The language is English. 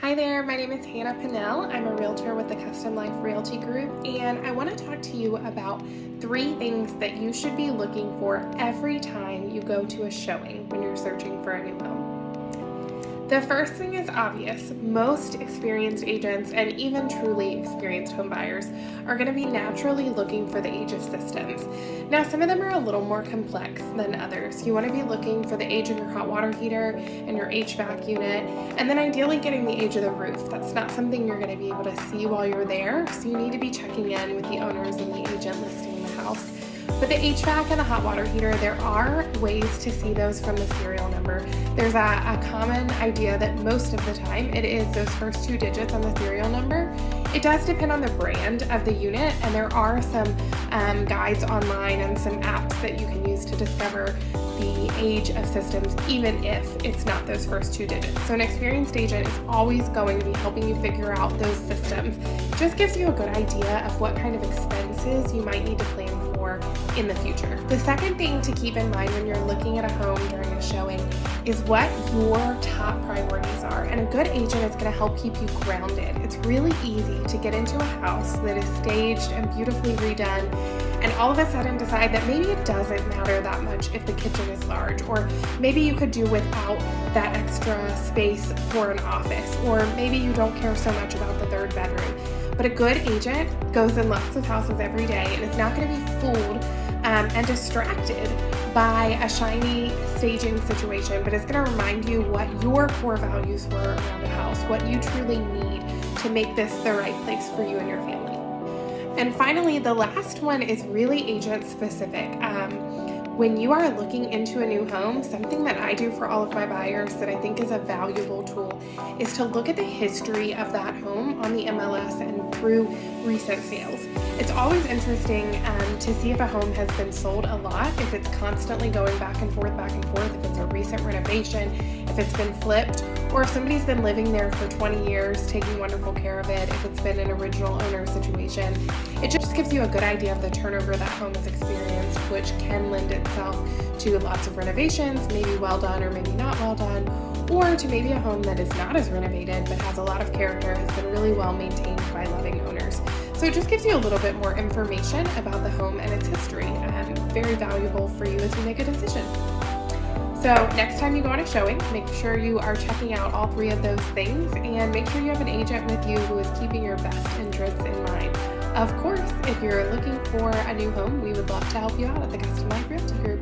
Hi there, my name is Hannah Pannell. I'm a realtor with the Custom Life Realty Group, and I want to talk to you about 3 things that you should be looking for every time you go to a showing when you're searching for a new home. The first thing is obvious. Most experienced agents and even truly experienced home buyers are going to be naturally looking for the age of systems. Now, some of them are a little more complex than others. You want to be looking for the age of your hot water heater and your HVAC unit, and then ideally getting the age of the roof. That's not something you're going to be able to see while you're there, so you need to be checking in with the owners and the agent listing the house. But the HVAC and the hot water heater, there are ways to see those from the serial number. There's a common idea that most of the time it is those first 2 digits on the serial number. It does depend on the brand of the unit, and there are some guides online and some apps that you can use to discover the age of systems, even if it's not those first 2 digits. So an experienced agent is always going to be helping you figure out those systems. It just gives you a good idea of what kind of expenses you might need to plan for in the future. The second thing to keep in mind when you're looking at a home during a showing is what your top priorities are. And a good agent is going to help keep you grounded. It's really easy to get into a house that is staged and beautifully redone and all of a sudden decide that maybe it doesn't matter that much if the kitchen is large, or maybe you could do without that extra space for an office, or maybe you don't care so much about the 3rd bedroom. But a good agent goes in lots of houses every day and is not going to be fooled and distracted by a shiny staging situation, but it's going to remind you what your core values were around a house, what you truly need to make this the right place for you and your family. And finally, the last one is really agent specific. When you are looking into a new home, something that I do for all of my buyers that I think is a valuable tool is to look at the history of that home on the MLS and through recent sales. It's always interesting to see if a home has been sold a lot, if it's constantly going back and forth, if it's a recent renovation, if it's been flipped, or if somebody's been living there for 20 years, taking wonderful care of it, if it's been an original owner situation. It just gives you a good idea of the turnover that home has experienced, which can lend itself to lots of renovations, maybe well done or maybe not well done, or to maybe a home that is not as renovated but has a lot of character, has been really well maintained by loving owners. So it just gives you a little bit more information about the home and its history, and very valuable for you as you make a decision. So next time you go on a showing, make sure you are checking out all 3 of those things, and make sure you have an agent with you who is keeping your best interests in mind. Of course, if you're looking for a new home, we would love to help you out at the Custom Life Realty Group.